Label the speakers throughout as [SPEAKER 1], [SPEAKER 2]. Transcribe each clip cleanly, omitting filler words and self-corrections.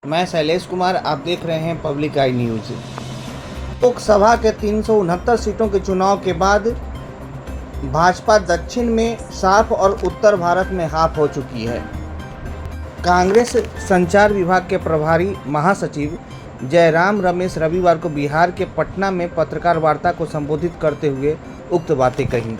[SPEAKER 1] मैं शैलेश कुमार, आप देख रहे हैं पब्लिक आई न्यूज़। लोकसभा के 369 सीटों के चुनाव के बाद भाजपा दक्षिण में साफ और उत्तर भारत में हाफ हो चुकी है। कांग्रेस संचार विभाग के प्रभारी महासचिव जयराम रमेश रविवार को बिहार के पटना में पत्रकार वार्ता को संबोधित करते हुए उक्त बातें कही।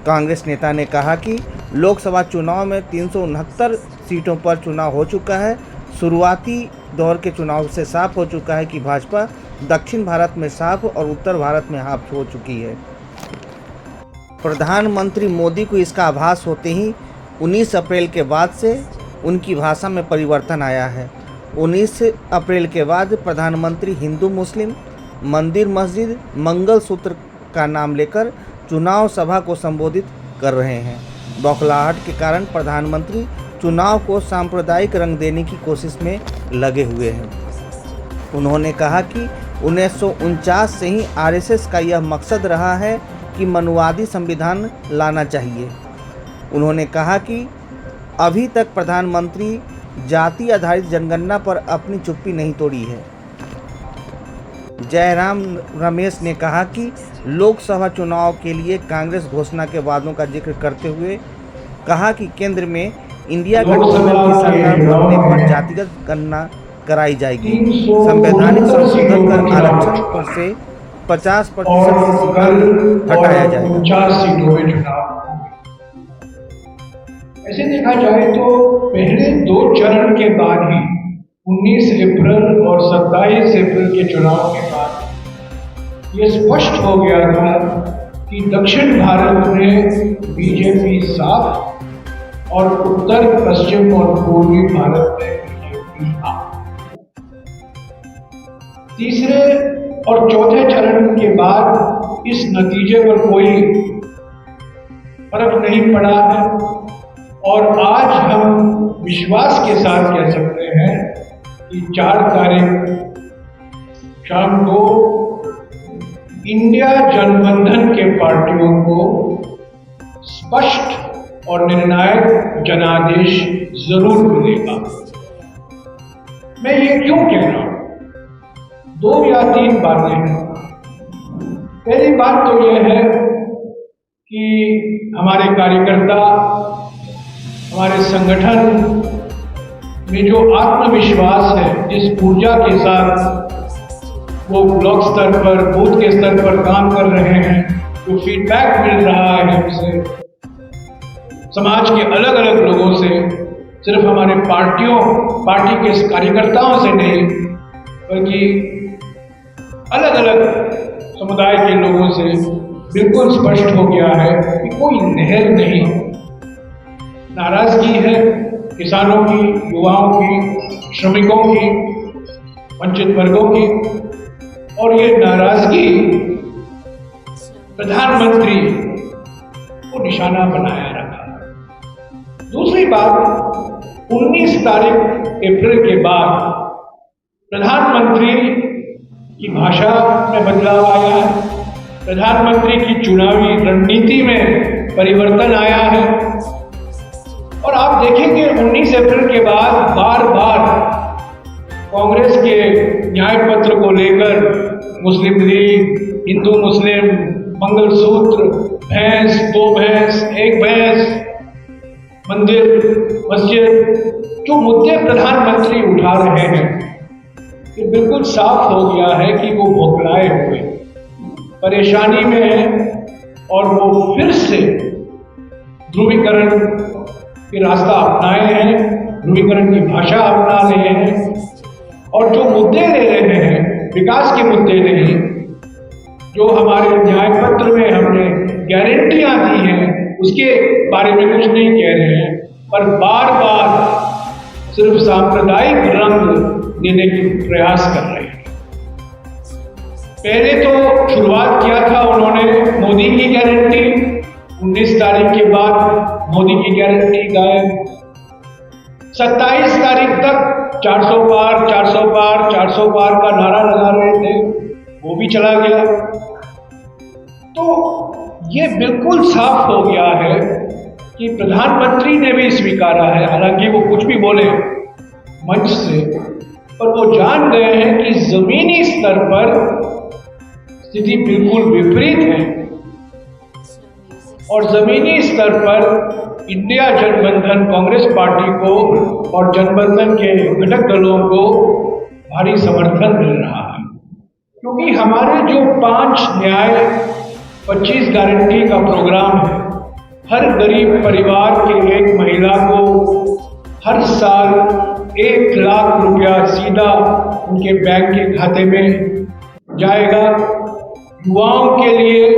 [SPEAKER 1] कांग्रेस नेता ने कहा कि लोकसभा चुनाव में 369 सीटों पर चुनाव हो चुका है। शुरुआती दौर के चुनाव से साफ हो चुका है कि भाजपा दक्षिण भारत में साफ और उत्तर भारत में हाफ हो चुकी है। प्रधानमंत्री मोदी को इसका आभास होते ही 19 अप्रैल के बाद से उनकी भाषा में परिवर्तन आया है। 19 अप्रैल के बाद प्रधानमंत्री हिंदू मुस्लिम, मंदिर मस्जिद, मंगलसूत्र का नाम लेकर चुनाव सभा को संबोधित कर रहे हैं। बौखलाहट के कारण प्रधानमंत्री चुनाव को सांप्रदायिक रंग देने की कोशिश में लगे हुए हैं। उन्होंने कहा कि 1949 से ही आरएसएस का यह मकसद रहा है कि मनुवादी संविधान लाना चाहिए। उन्होंने कहा कि अभी तक प्रधानमंत्री जाति आधारित जनगणना पर अपनी चुप्पी नहीं तोड़ी है। जयराम रमेश ने कहा कि लोकसभा चुनाव के लिए कांग्रेस घोषणा के वादों का जिक्र करते हुए कहा कि केंद्र में इंडिया गठबंधन की सरकार बनने पर जातिगत गणना कराई जाएगी। संवैधानिक संशोधन कर आरक्षण पर से 50% की सीमा हटाया जाएगा।
[SPEAKER 2] ऐसे देखा जाए तो पहले 2 चरण के बाद ही 19 अप्रैल और 27 अप्रैल के चुनाव के बाद ये स्पष्ट हो गया था कि दक्षिण भारत में बीजेपी साफ और उत्तर पश्चिम और पूर्वी भारत में बीजेपी हाफ। तीसरे और चौथे चरण के बाद इस नतीजे पर कोई फर्क नहीं पड़ा है और आज हम विश्वास के साथ कह सकते हैं कि 4 तारीख शाम को इंडिया गठबंधन के पार्टियों को स्पष्ट और निर्णायक जनादेश जरूर मिलेगा। मैं ये क्यों कह रहा हूं? 2 या 3 बातें हैं। पहली बात तो यह है कि हमारे कार्यकर्ता, हमारे संगठन में जो आत्मविश्वास है, जिस ऊर्जा के साथ वो ब्लॉक स्तर पर, बूथ के स्तर पर काम कर रहे हैं, जो फीडबैक मिल रहा है हमसे, समाज के अलग अलग लोगों से, सिर्फ हमारे पार्टी के कार्यकर्ताओं से नहीं, बल्कि अलग अलग समुदाय के लोगों से बिल्कुल स्पष्ट हो गया है कि कोई नहर नहीं, नाराजगी है किसानों की, युवाओं की, श्रमिकों की, वंचित वर्गों की, और ये नाराजगी प्रधानमंत्री को निशाना बनाया रखा। दूसरी बात, 19 तारीख अप्रैल के बाद प्रधानमंत्री की भाषा में बदलाव आया है, प्रधानमंत्री की चुनावी रणनीति में परिवर्तन आया है और आप देखेंगे 19 अप्रैल के बाद बार बार कांग्रेस के न्याय पत्र को लेकर मुस्लिम लीग, हिंदू मुस्लिम, मंगलसूत्र, भैंस, 2 भैंस, 1 भैंस, मंदिर मस्जिद, जो मुद्दे प्रधानमंत्री उठा रहे हैं, ये बिल्कुल साफ हो गया है कि वो बौखलाए हुए परेशानी में है और वो फिर से ध्रुवीकरण की रास्ता अपनाए हैं, ध्रुवीकरण की भाषा अपना रहे हैं और जो मुद्दे ले रहे हैं, विकास के मुद्दे नहीं, जो हमारे न्याय पत्र में हमने गारंटियां दी हैं, उसके बारे में कुछ नहीं कह रहे हैं, पर बार बार सिर्फ सांप्रदायिक रंग देने की प्रयास कर रहे हैं। पहले तो शुरुआत किया था उन्होंने मोदी की गारंटी, 19 तारीख के बाद मोदी की गारंटी गायब। 27 तारीख तक 400 पार 400 पार 400 पार का नारा लगा रहे थे, वो भी चला गया। तो ये बिल्कुल साफ हो गया है कि प्रधानमंत्री ने भी स्वीकारा है, हालांकि वो कुछ भी बोले, मंच से, पर वो जान गए हैं कि जमीनी स्तर पर स्थिति बिल्कुल विपरीत है और जमीनी स्तर पर इंडिया गठबंधन कांग्रेस पार्टी को और गठबंधन के घटक दलों को भारी समर्थन मिल रहा है, क्योंकि हमारे जो 5 न्याय 25 गारंटी का प्रोग्राम है, हर गरीब परिवार के एक महिला को हर साल 1 लाख रुपया सीधा उनके बैंक के खाते में जाएगा। युवाओं के लिए